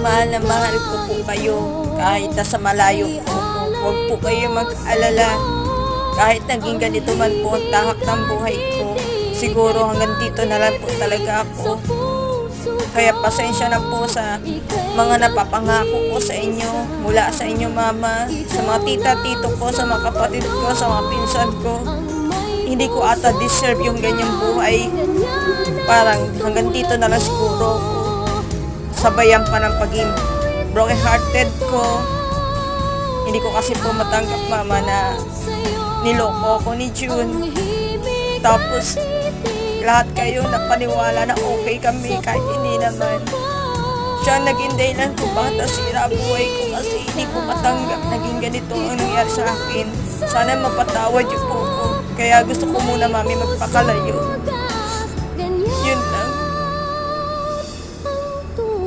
Mahal na mahal ko po kayo kahit nasa malayo po ako. Huwag po kayo mag-alala. Kahit naging ganito man po ang tahak ng buhay ko, siguro hanggang dito na lang po talaga ako. Kaya pasensya na po sa mga napapangako ko sa inyo, mula sa inyo mama, sa mga tita-tito ko, sa mga kapatid ko, sa mga pinsan ko. Hindi ko ata deserve yung ganyang buhay. Parang hanggang dito na lang siguro ako. Sabayan pa ng paging broken hearted ko. Hindi ko kasi po matanggap mama na niloko ko ni June. Tapos lahat kayo napaniwala na okay kami kahit hindi naman. Siya naging dahilan kung bakit nasira buhay ko kasi hindi ko matanggap naging ganito ang nangyari sa akin. Sana mapatawad niyo po ko. Kaya gusto ko muna mami magpakalayo.